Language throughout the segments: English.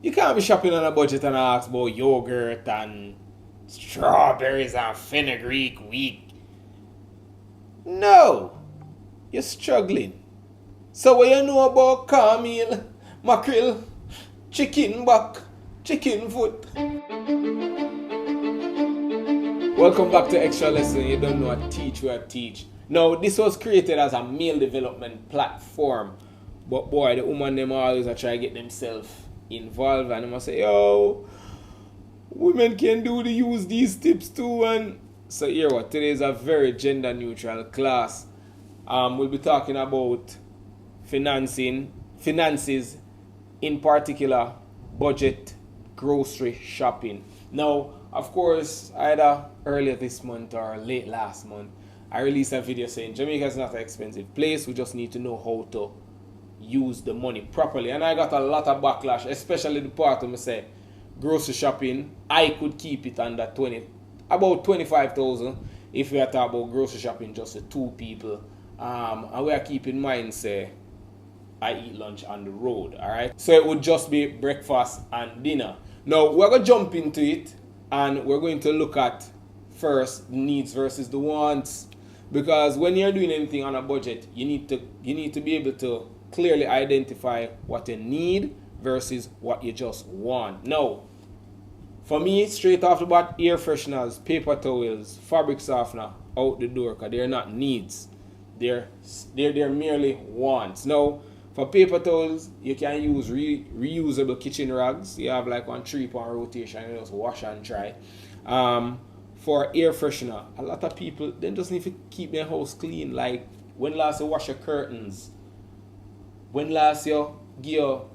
You can't be shopping on a budget and ask about yogurt and strawberries and fenugreek wheat. No, you're struggling. So what you know about cornmeal, mackerel, chicken back, chicken foot? Welcome back to Extra Lesson. You don't know what teach where teach. Now, this was created as a male development platform. But boy, the woman them always are try to get themselves involved and they must say, yo, women can use these tips too. And so here what, today is a very gender neutral class. We'll be talking about finances, in particular, budget, grocery shopping. Now, of course, either earlier this month or late last month, I released a video saying Jamaica is not an expensive place. We just need to know how to use the money properly. And I got a lot of backlash, especially the part where I say grocery shopping, I could keep it under about 25,000 if we are talking about grocery shopping just for two people. And we are keeping in mind, say, I eat lunch on the road, alright? So it would just be breakfast and dinner. Now, we're going to jump into it and we're going to look at first the needs versus the wants. Because when you're doing anything on a budget, you need to be able to clearly identify what you need versus what you just want. Now, for me, straight off the bat, air fresheners, paper towels, fabric softener, out the door, because they're not needs. They're merely wants. Now, for paper towels, you can use reusable kitchen rags. You have like 1 3-pound rotation, you just wash and dry. For air freshener, a lot of people, they just need to keep their house clean. Like, when last you wash your curtains? When last you give your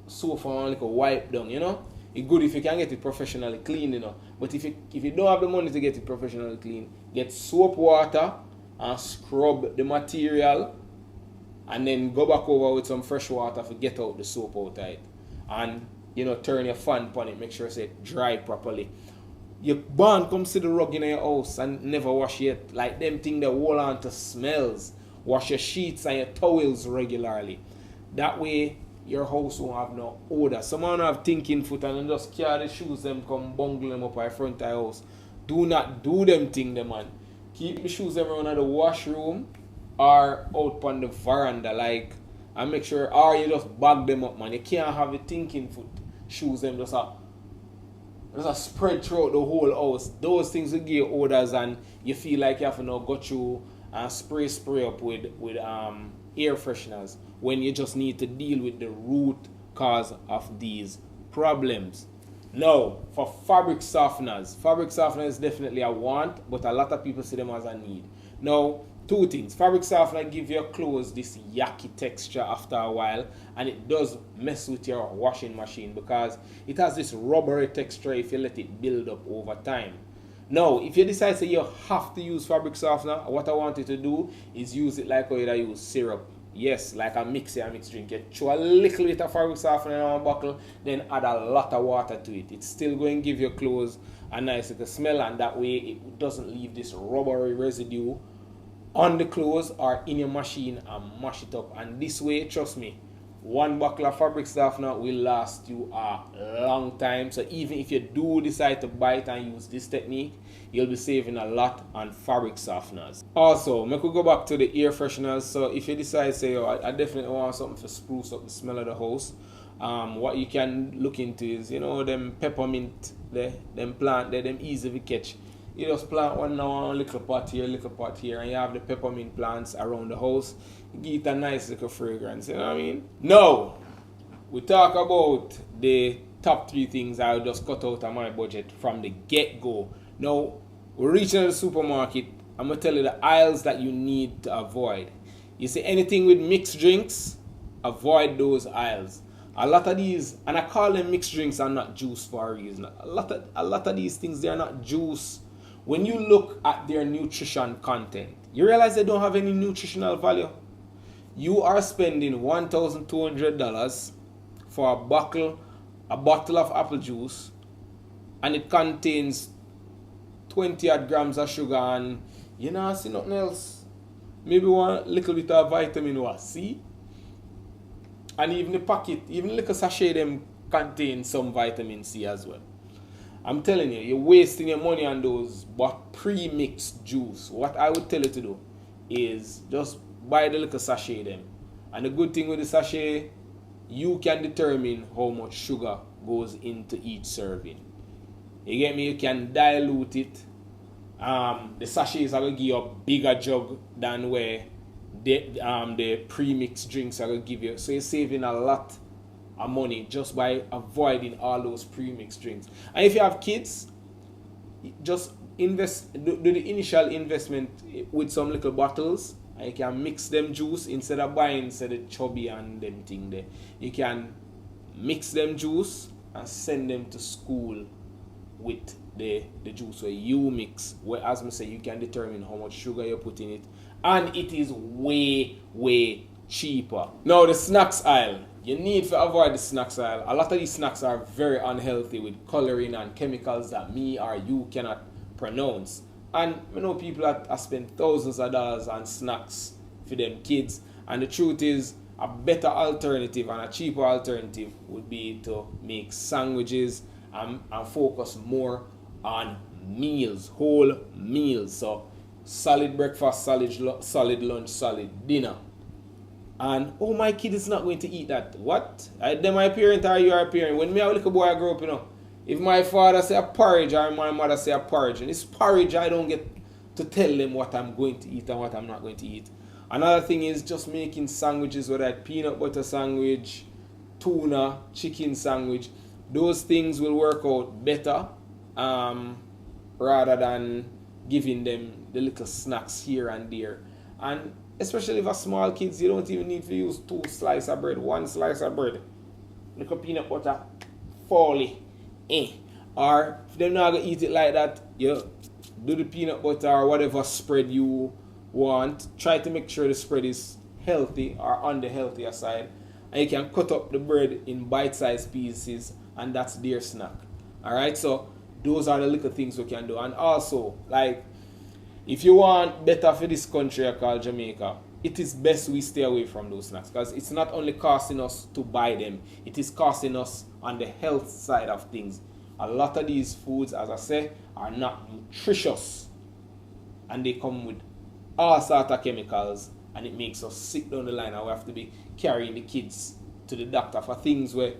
sofa like a wipe down, you know? It's good if you can get it professionally clean, you know. But if you don't have the money to get it professionally clean, get soap water and scrub the material and then go back over with some fresh water to get out the soap out of it. And, turn your fan upon it, make sure it's dry properly. Your barn comes to the rug in your house and never wash it. Like them thing that hold on to smells. Wash your sheets and your towels regularly. That way, your house won't have no odor. Someone have thinking foot and just carry the shoes them come bungle them up in front of the house. Do not do them thing, them man. Keep the shoes them around the washroom or out on the veranda, like, and make sure, or you just bag them up, man. You can't have a thinking foot shoes them just a spread throughout the whole house. Those things will give you odors and you feel like you have to now go through and spray up with air fresheners when you just need to deal with the root cause of these problems. Now, for fabric softener is definitely a want, but a lot of people see them as a need. Now, two things. Fabric softener give your clothes this yucky texture after a while, and it does mess with your washing machine because it has this rubbery texture if you let it build up over time. Now, if you decide that you have to use fabric softener, what I want you to do is use it like how you use syrup. Yes, like a mixed drink. You throw a little bit of fabric softener in a bottle, then add a lot of water to it. It's still going to give your clothes a nice little smell, and that way it doesn't leave this rubbery residue on the clothes or in your machine and mash it up. And this way, trust me, 1 bottle of fabric softener will last you a long time. So even if you do decide to buy it and use this technique, you'll be saving a lot on fabric softeners. Also, we could go back to the air fresheners. So if you decide, say, I definitely want something to spruce up the smell of the house, what you can look into is, them peppermint, them plant, them easy to catch. You just plant one little pot here, and you have the peppermint plants around the house. You give it a nice little fragrance, you know what I mean? Now, we talk about the top 3 things I just cut out of my budget from the get-go. Now, we're reaching the supermarket. I'm going to tell you the aisles that you need to avoid. You see anything with mixed drinks, avoid those aisles. A lot of these, and I call them mixed drinks and not juice for a reason. A lot of these things, they are not juice. When you look at their nutrition content, you realize they don't have any nutritional value. You are spending $1,200 for a bottle of apple juice, and it contains 20 odd grams of sugar and see nothing else. Maybe one little bit of vitamin C. And even the packet, even little sachet them contain some vitamin C as well. I'm telling you, you're wasting your money on those but pre-mixed juice. What I would tell you to do is just buy the little sachet them. And the good thing with the sachet, you can determine how much sugar goes into each serving. You get me? You can dilute it. The sachets are going to give you a bigger jug than where the pre-mixed drinks are going to give you. So you're saving a lot of money just by avoiding all those pre-mixed drinks. And if you have kids, just invest, do the initial investment with some little bottles, and you can mix them juice instead of buying the chubby and them thing there. You can mix them juice and send them to school with the juice where you mix, where, as I say, you can determine how much sugar you put in it, and it is way cheaper. Now the snacks aisle, you need to avoid the snacks aisle. A lot of these snacks are very unhealthy with coloring and chemicals that me or you cannot pronounce. And you know, people that spend thousands of dollars on snacks for them kids, and the truth is a better alternative and a cheaper alternative would be to make sandwiches and focus more on meals, whole meals. So solid breakfast, solid lunch, solid dinner. And oh, my kid is not going to eat that. What? Then my parent or you are a parent. When me a little boy I grew up, you know, if my father say a porridge or my mother say a porridge, and it's porridge, I don't get to tell them what I'm going to eat and what I'm not going to eat. Another thing is just making sandwiches, whether it's peanut butter sandwich, tuna, chicken sandwich. Those things will work out better rather than giving them the little snacks here and there. And especially for small kids, you don't even need to use 2 slices of bread, 1 slice of bread. Little peanut butter, folly. Or if they're not going to eat it like that, you do the peanut butter or whatever spread you want. Try to make sure the spread is healthy or on the healthier side. And you can cut up the bread in bite-sized pieces, and that's their snack. Alright, so those are the little things we can do. And also, like, if you want better for this country called Jamaica, it is best we stay away from those snacks, because it's not only costing us to buy them, it is costing us on the health side of things. A lot of these foods, as I say, are not nutritious, and they come with all sorts of chemicals, and it makes us sick down the line, and we have to be carrying the kids to the doctor for things where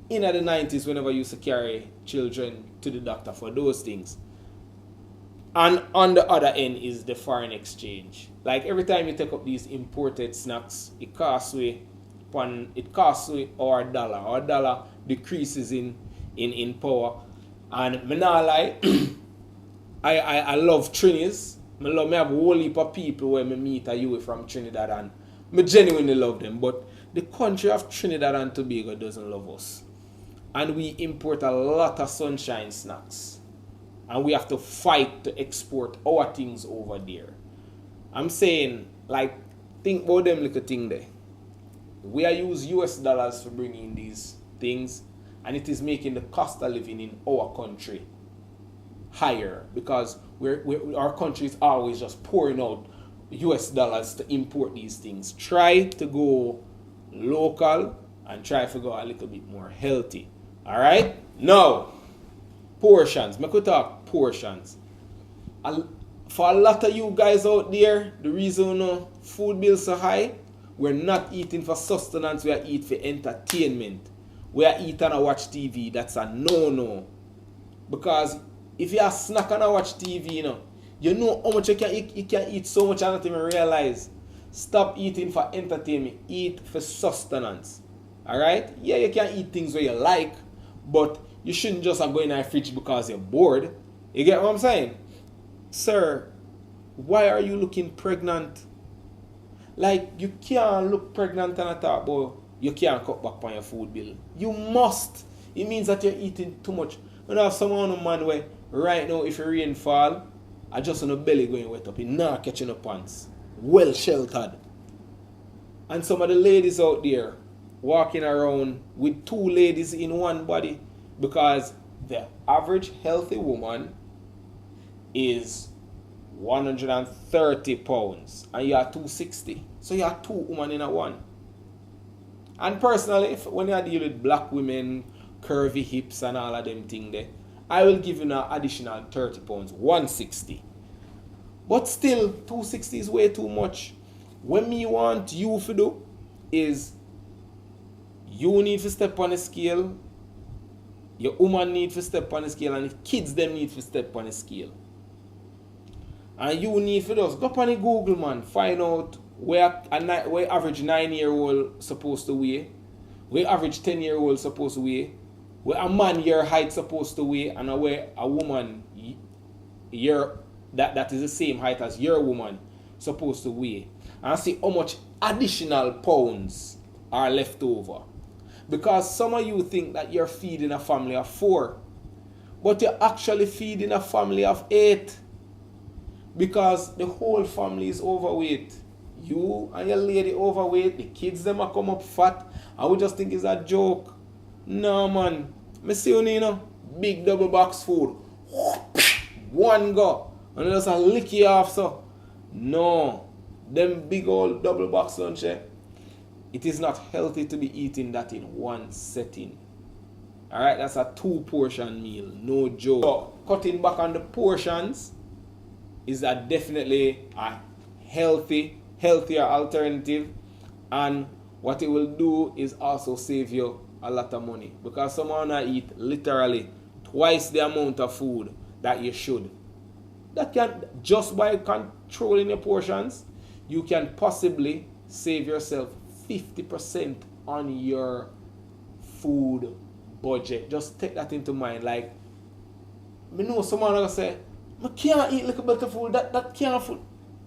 in the 90s, whenever you used to carry children to the doctor for those things. And on the other end is the foreign exchange. Like every time you take up these imported snacks, it costs we our dollar. Our dollar decreases in power. And me not lie, I love Trinis. Me have a whole heap of people where me meet you from Trinidad, and me genuinely love them. But the country of Trinidad and Tobago doesn't love us. And we import a lot of sunshine snacks. And we have to fight to export our things over there. I'm saying, like, think about them little thing there. We are use US dollars for bringing these things, and it is making the cost of living in our country higher, because our country is always just pouring out US dollars to import these things. Try to go local and try to go a little bit more healthy. Alright? Now, portions. I could talk portions. For a lot of you guys out there, the reason food bills so high, we're not eating for sustenance, we are eating for entertainment. We are eating and watch TV. That's a no-no. Because if you are snack and watch TV, you know how much you can eat. You can eat so much and not even realize. Stop eating for entertainment. Eat for sustenance. Alright? Yeah, you can eat things where you like, but you shouldn't just go in the fridge because you're bored. You get what I'm saying? Sir, why are you looking pregnant? Like, you can't look pregnant and talk about you can't cut back on your food bill. You must. It means that you're eating too much. When I have someone on man where right now if the rain fall, I just on the belly going wet up. It not catching the pants. Well sheltered. And some of the ladies out there walking around with 2 ladies in one body, because the average healthy woman is 130 pounds and you are 260. So you are 2 women in a one. And personally, when you deal with black women, curvy hips and all of them thing there, I will give you an additional 30 pounds, 160. But still, 260 is way too much. What me want you to do is you need to step on the scale, your woman need to step on the scale, and the kids them need to step on the scale. And you need to just go up on the Google, man, find out where average 9-year-old supposed to weigh, where average 10-year-old supposed to weigh, where a man your height supposed to weigh, and where a woman your that is the same height as your woman supposed to weigh, and see how much additional pounds are left over. Because some of you think that you're feeding a family of 4, but you're actually feeding a family of 8, because the whole family is overweight. You and your lady overweight, the kids them are come up fat, and we just think it's a joke. No, man. Me see you know, big double box food. One go. And just a lick you off so. No. Them big old double box lunch, it is not healthy to be eating that in one setting. Alright, that's a 2-portion meal. No joke. So, cutting back on the portions is definitely a healthier alternative. And what it will do is also save you a lot of money. Because someone eat literally twice the amount of food that you should. That can, just by controlling your portions, you can possibly save yourself 50% on your food budget. Just take that into mind. Like, I know someone will say, I can't eat like a bit of food. That can't fool.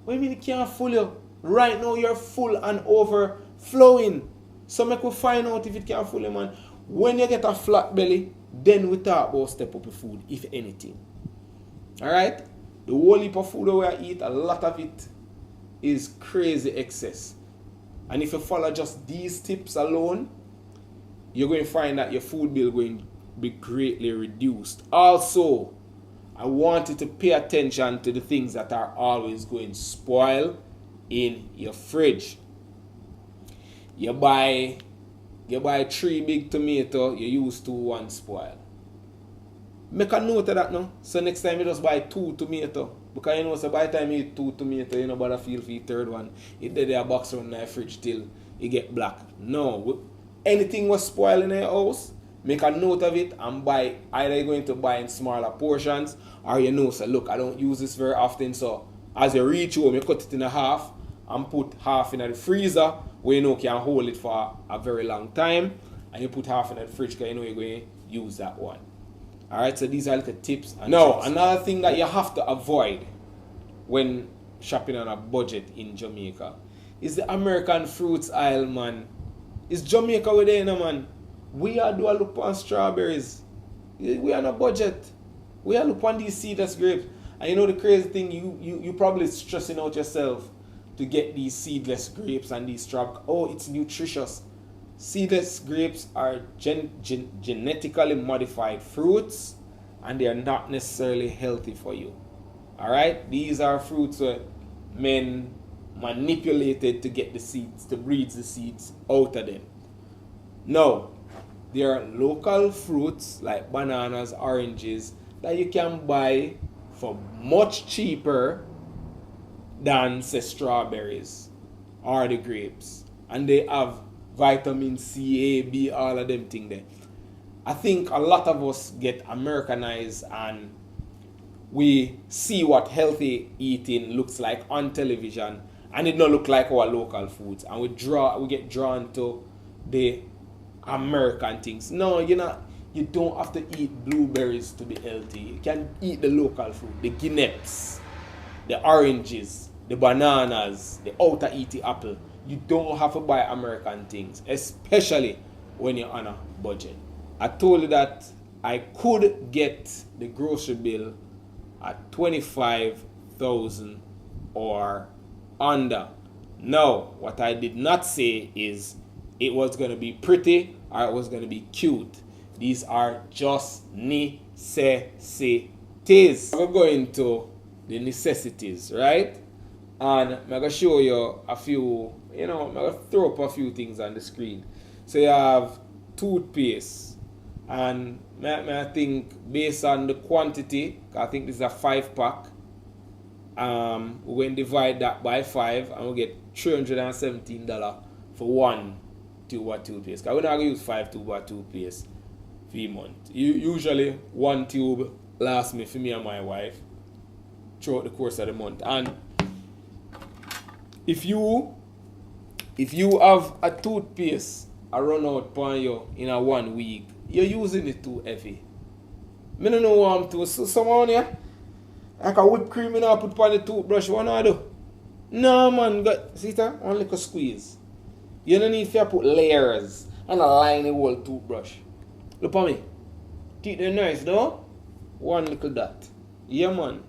What do you mean it can't fool you? Right now you're full and overflowing. So make we find out if it can't fool you, man. When you get a flat belly, then we talk about step up your food, if anything. Alright? The whole heap of food that we eat, a lot of it is crazy excess. And if you follow just these tips alone, you're going to find that your food bill going to be greatly reduced. Also, I want you to pay attention to the things that are always going to spoil in your fridge. You buy 3 big tomatoes, you use 2, 1 spoil. Make a note of that now. So next time you just buy 2 tomatoes. Because you know, so by the time you eat 2 tomatoes, you know about the feel for the third one. It did a box around the fridge till it get black. No. Anything was spoiled in your house, make a note of it and buy. Either you're going to buy in smaller portions, or you know, so look, I don't use this very often, so as you reach home, you cut it in half and put half in the freezer where you know can hold it for a very long time, and you put half in the fridge because you know you're going to use that one. Alright, so these are little tips. Now, another thing that you have to avoid when shopping on a budget in Jamaica is the American fruits aisle, man. It's Jamaica we're there, man. We are doing a look on strawberries. We are on a budget. We are look on these seedless grapes. And you know the crazy thing, you probably stressing out yourself to get these seedless grapes and these strawberries. Oh, it's nutritious. Seedless grapes are genetically modified fruits, and they are not necessarily healthy for you. Alright? These are fruits that men manipulated to get the seeds, to breed the seeds out of them. Now, there are local fruits like bananas, oranges that you can buy for much cheaper than, say, strawberries or the grapes. And they have vitamin C, A, B, all of them things there. I think a lot of us get Americanized and we see what healthy eating looks like on television, and it don't look like our local foods, and we get drawn to the American things. No, you don't have to eat blueberries to be healthy. You can eat the local food, the guineps, the oranges, the bananas, the outer eaty apple. You don't have to buy American things, especially when you're on a budget. I told you that I could get the grocery bill at 25,000 or under. No, what I did not say is it was going to be pretty or it was going to be cute. These are just necessities. We're going to the necessities, right? And I'm going to show you a few, I'm going to throw up a few things on the screen. So you have toothpaste, And I think based on the quantity, I think this is a 5-pack, we're going to divide that by 5 and we'll get $317 for one tube of toothpaste. Because we're not going to use 5 tubes of toothpaste for a month. Usually one tube lasts me for me and my wife throughout the course of the month. And if you have a toothpaste a run out upon you in a 1 week, you're using it too heavy. I don't know what I'm doing. So someone here, like a whipped cream and I put upon the toothbrush, what do I do? No man, see that? One little squeeze. You don't need to put layers and a line the whole toothbrush. Look at me. Teeth are nice though. One little dot. Yeah man.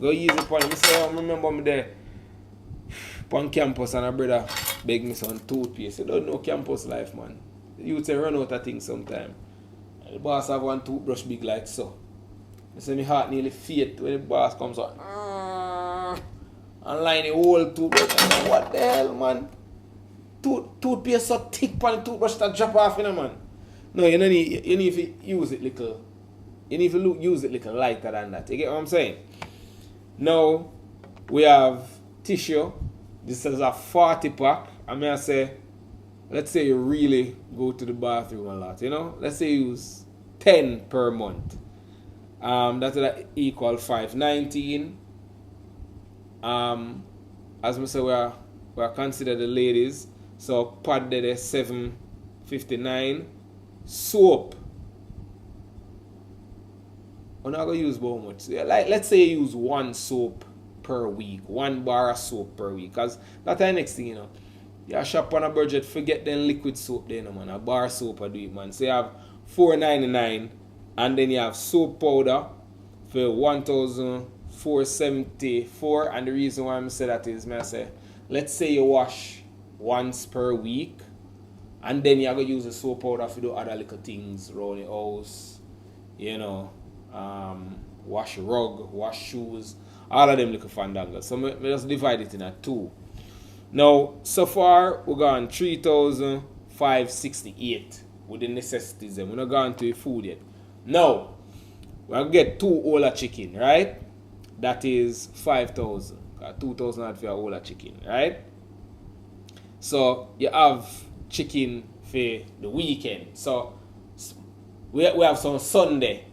Go use it upon me. I remember me there on campus and a brother beg me some toothpaste. You don't know campus life, man. You say run out of things sometime. And the boss have one toothbrush big like so. I say my heart nearly faint when the boss comes out. And line the whole toothbrush. I say, what the hell, man? Toothpaste so thick on the toothbrush that drop off, you know, man. No, you need to use it little. You need to use it little lighter than that. You get what I'm saying? Now, we have tissue. This is a 40-pack. I mean, I say, let's say you really go to the bathroom a lot, you know? Let's say you use 10 per month. That would equal 519. As I say, we are consider the ladies. So, pad there is 759. Soap. We're not going to use how much. Like, let's say you use one soap per week, 1 bar of soap per week. Because that's the next thing, you know. You shop on a budget, forget them liquid soap there, you know, man. A bar soap I do it, man. So you have $4.99, and then you have soap powder for $1,474. And the reason why I say that is, I say, let's say you wash once per week, and then you're going to use the soap powder to do other little things around the house, you know, wash rug, wash shoes, all of them little fandangles. So we just divide it in a 2. Now, so far, we're gone 3,568 with the necessities. We're not gone to the food yet. Now, we're going to get 2 whole of chicken, right? That is 5,000. 2,000 for a whole of chicken, right? So, you have chicken for the weekend. So, we have some Sunday.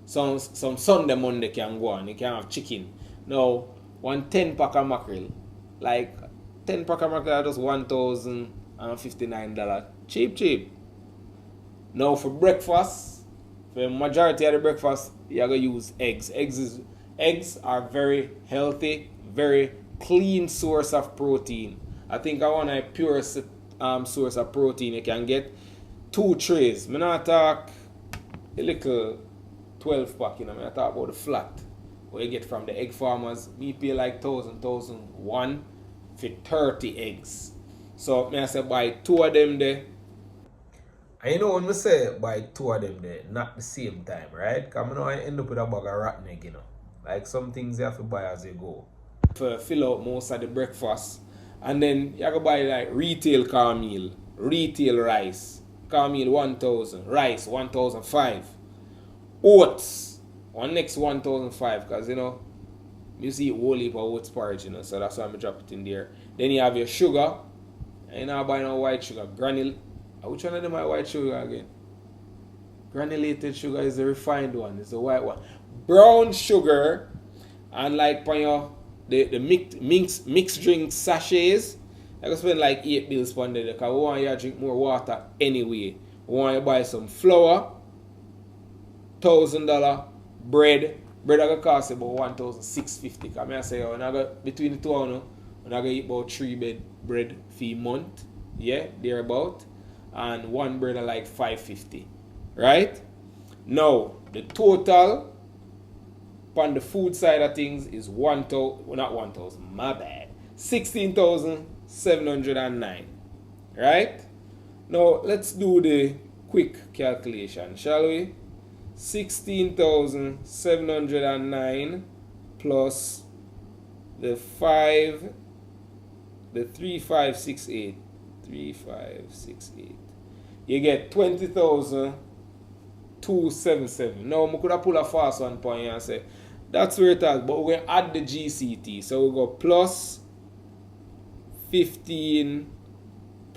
Some Sunday, Monday can go on. You can have chicken. Now, one 10-pack of mackerel. Like, 10-pack of mackerel just $1,059. Cheap. Now for breakfast, for the majority of the breakfast, you're going to use eggs. Eggs are very healthy, very clean source of protein. I think I want a pure source of protein. You can get 2 trays. I'm not talk a little 12-pack, you know. I talk about the flat. What you get from the egg farmers. We pay like 1,001 for 30 eggs. So I say buy 2 of them there. And you know when I say buy 2 of them there, not the same time, right? Because I end up with a bag of rotten egg, you know. Like some things you have to buy as you go. For fill out most of the breakfast. And then you have to buy like retail cornmeal, retail rice. Cornmeal 1,000, rice 1,005. Oats. One next 1,005, because you know you see whole heap of oats porridge, you know, so that's why I'm drop it in there. Then you have your sugar, and you know buy no white sugar, which one of them are white sugar again? Granulated sugar is the refined one, it's the white one. Brown sugar, and like for your the mixed drink sachets, I can spend like $8 on there because we want you to drink more water anyway. We want you to buy some flour, $1,000. Bread I gonna cost about $1,650. I mean I say between the two of them, I'm gonna eat about 3 bread for a month. Yeah, thereabout. And 1 bread are like $550. Right? Now the total on the food side of things is $16,709. Right? Now let's do the quick calculation, shall we? 16,709 plus the 3568. 3568. You get 20,000 277. Now, I could have pulled a fast one point and say, that's where it is, but we're going to add the GCT. So we go plus 15%.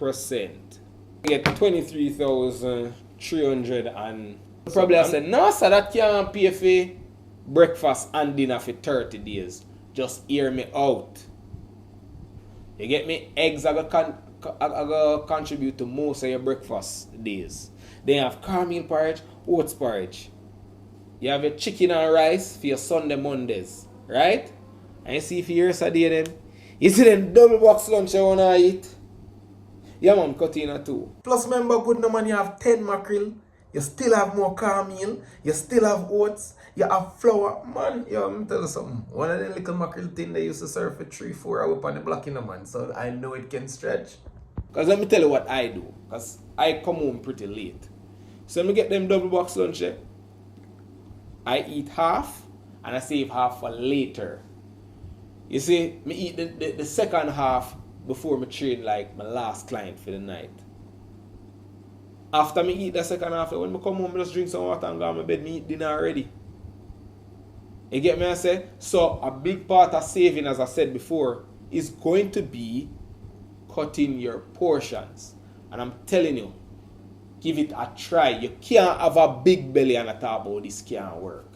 We get 23,300 and probably I said, no sir, that can't pay for breakfast and dinner for 30 days. Just hear me out. You get me? Eggs are going to contribute to most of your breakfast days. Then you have cornmeal porridge, oats porridge. You have your chicken and rice for your Sunday Mondays. Right? And you see if you hear day then, you see them double box lunch you want to eat. Yeah man, cut in a 2. Plus remember, good no man, you have 10 mackerel. You still have more cornmeal. You still have oats. You have flour. Man, yo, let me tell you something. One of the little mackerel thing they used to serve for 3-4 hours on the block in a man. So I know it can stretch. Because let me tell you what I do. Because I come home pretty late. So let me get them double box lunch. I eat half and I save half for later. You see, me eat the second half before me train like my last client for the night. After me eat the second half, when I come home, I just drink some water and go to my bed, me eat dinner already. You get me I say? So a big part of saving, as I said before, is going to be cutting your portions. And I'm telling you, give it a try. You can't have a big belly and talk about this can't work.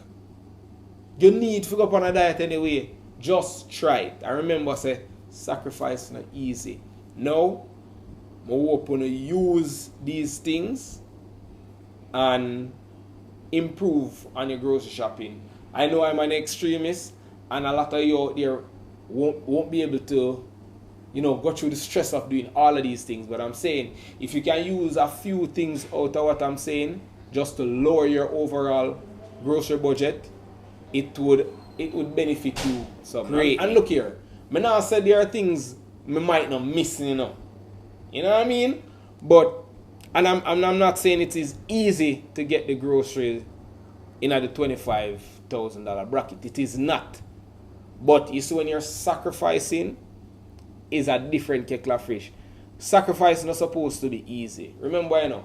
You need to go up on a diet anyway. Just try it. I remember I say, sacrifice is not easy. Now, I hope to use these things and improve on your grocery shopping. I know I'm an extremist and a lot of you out there won't be able to, go through the stress of doing all of these things. But I'm saying, if you can use a few things out of what I'm saying, just to lower your overall grocery budget, it would benefit you so great. And look here, I now said there are things I might not miss, You know what I mean? But, and I'm not saying it is easy to get the groceries in the $25,000 bracket. It is not. But you see, when you're sacrificing, is a different kettle of fish. Sacrifice is not supposed to be easy. Remember,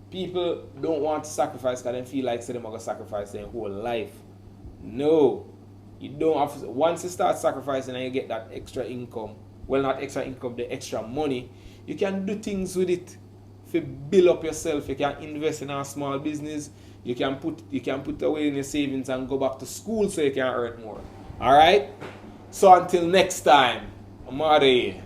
people don't want to sacrifice because they feel like they're going to sacrifice their whole life. No. You don't have to. Once you start sacrificing and you get that extra income, well, not extra income, the extra money, you can do things with it. If you build up yourself, you can invest in a small business, you can put away in your savings and go back to school so you can earn more. Alright? So until next time, I'm out of here.